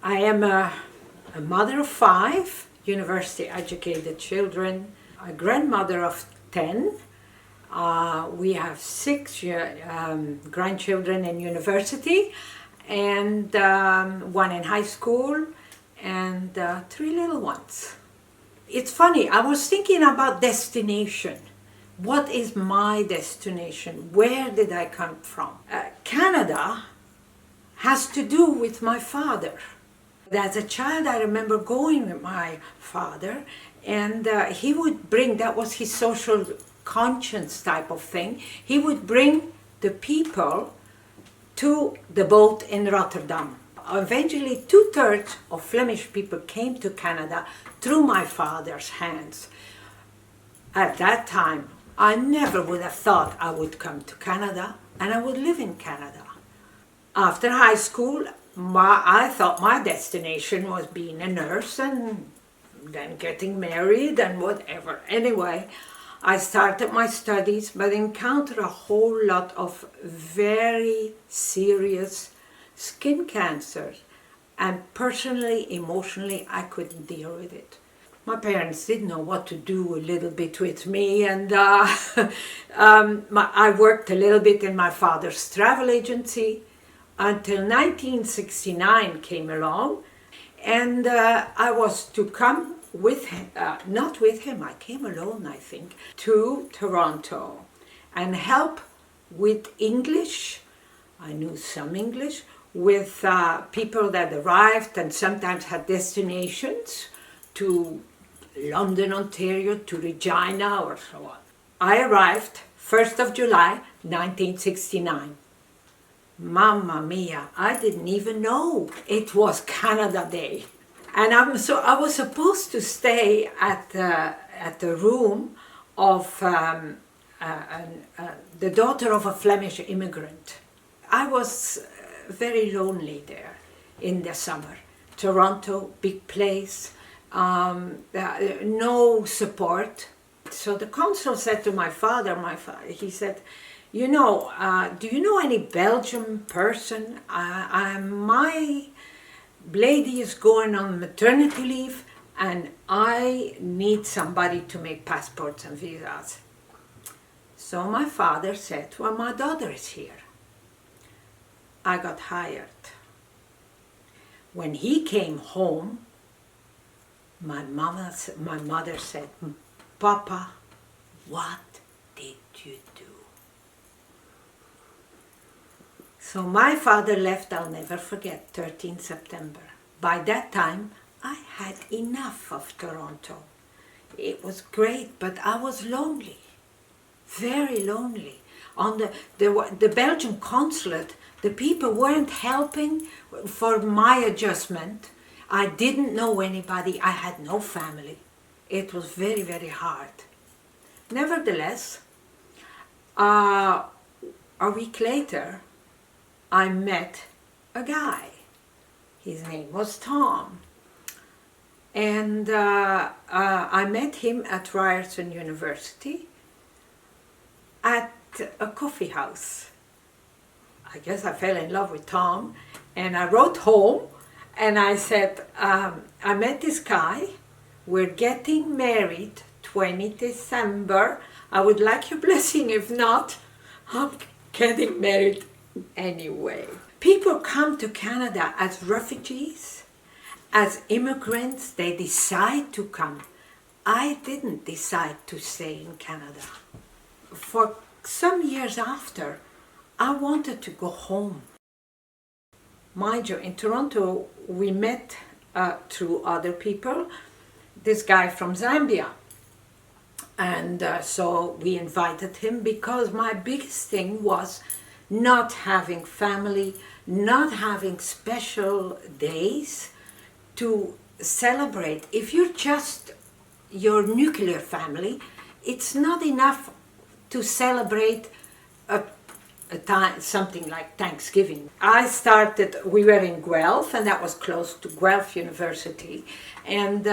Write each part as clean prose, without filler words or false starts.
I am a mother of 5 university-educated children, a grandmother of 10. We have 6 grandchildren in university, and 1 in high school, and 3 little ones. It's funny, I was thinking about destination. What is my destination? Where did I come from? Canada has to do with my father. As a child, I remember going with my father, and he would bring, that was his social conscience type of thing, he would bring the people to the boat in Rotterdam. Eventually, 2/3 of Flemish people came to Canada through my father's hands. At that time, I never would have thought I would come to Canada and I would live in Canada. After high school, I thought my destination was being a nurse and then getting married and whatever. Anyway, I started my studies but encountered a whole lot of very serious skin cancers, and personally, emotionally, I couldn't deal with it. My parents didn't know what to do a little bit with me, and I worked a little bit in my father's travel agency until 1969 came along, and I was to come with him, not with him, I came alone, I think, to Toronto and help with English. I knew some English, with people that arrived and sometimes had destinations to London, Ontario, to Regina, or so on. I arrived 1st of July, 1969. Mamma mia, I didn't even know it was Canada Day. And I was supposed to stay at the room of the daughter of a Flemish immigrant. I was very lonely there in the summer. Toronto, big place, no support. So the consul said to my father, he said, you know, do you know any Belgian person? My lady is going on maternity leave and I need somebody to make passports and visas. So my father said, well, my daughter is here. I got hired. When he came home, my mother said, Papa, what did you do? So my father left, I'll never forget, 13 September. By that time, I had enough of Toronto. It was great, but I was lonely, very lonely. On the Belgian consulate, the people weren't helping for my adjustment. I didn't know anybody, I had no family. It was very, very hard. Nevertheless, a week later, I met a guy. His name was Tom. And I met him at Ryerson University at a coffee house. I guess I fell in love with Tom, and I wrote home and I said, I met this guy, we're getting married 20 December. I would like your blessing, if not, I'm getting married anyway. People come to Canada as refugees, as immigrants, they decide to come. I didn't decide to stay in Canada. For some years after, I wanted to go home. Mind you, in Toronto, we met through other people, this guy from Zambia. And so we invited him because my biggest thing was not having family, not having special days to celebrate. If you're just your nuclear family, it's not enough to celebrate something like Thanksgiving. We were in Guelph, and that was close to Guelph University, and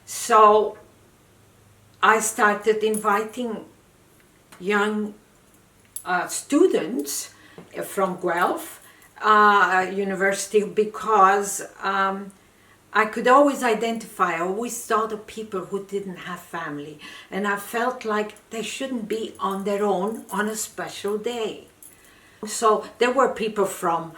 so I started inviting young students from Guelph university because I could always identify, I always thought of people who didn't have family, and I felt like they shouldn't be on their own on a special day. So there were people from,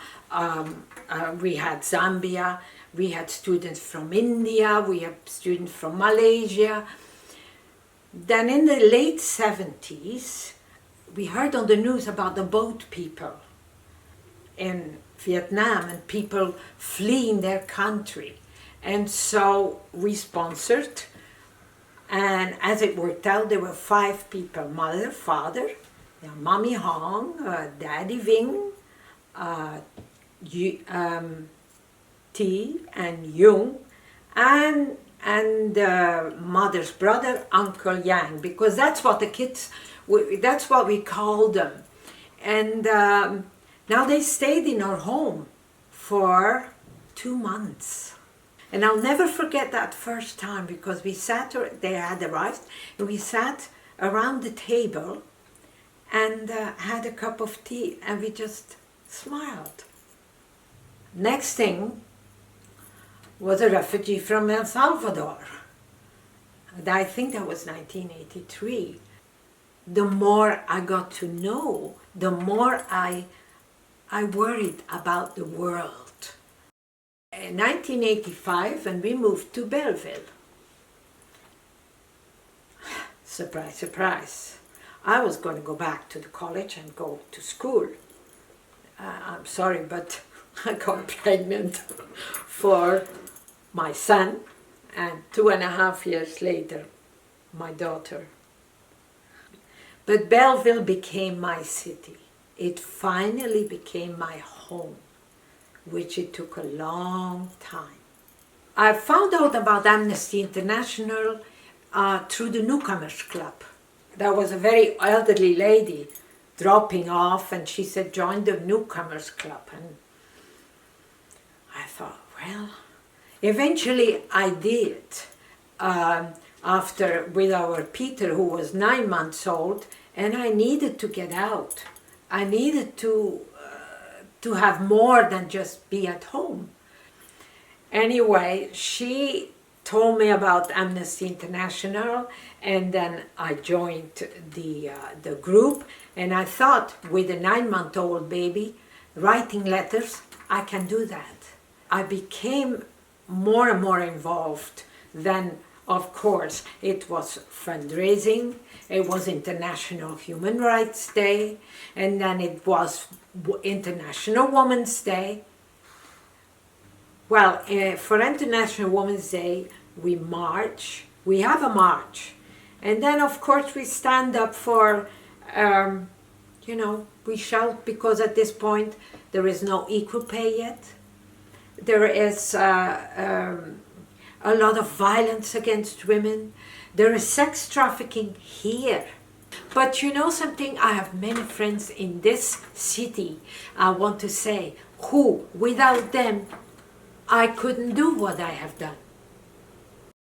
we had Zambia, we had students from India, we had students from Malaysia. Then in the late 70s, we heard on the news about the boat people in Vietnam and people fleeing their country. And so we sponsored, and as it worked out, there were 5 people: mother, father, Mommy Hong, Daddy Ving, T and Jung, and mother's brother, Uncle Yang, because that's what the kids, that's what we called them. And now they stayed in our home for 2 months. And I'll never forget that first time, because we sat, they had arrived, and we sat around the table and had a cup of tea, and we just smiled. Next thing was a refugee from El Salvador. And I think that was 1983. The more I got to know, the more I worried about the world. In 1985, and we moved to Belleville. Surprise, surprise. I was going to go back to the college and go to school. I'm sorry, but I got pregnant for my son, and 2.5 years later, my daughter. But Belleville became my city. It finally became my home, which it took a long time. I found out about Amnesty International through the Newcomers Club. There was a very elderly lady dropping off, and she said, join the Newcomers Club. And I thought, well, eventually I did. After, with our Peter, who was 9 months old, and I needed to get out. I needed to have more than just be at home. Anyway, she told me about Amnesty International, and then I joined the group, and I thought, with a 9-month-old baby, writing letters, I can do that. I became more and more involved. Then, of course, it was fundraising, it was International Human Rights Day, and then it was International Women's Day. Well, for International Women's Day, we march, we have a march. And then, of course, we stand up for, you know, we shout, because at this point, there is no equal pay yet. There is a lot of violence against women. There is sex trafficking here. But you know something, I have many friends in this city, I want to say, who, without them, I couldn't do what I have done.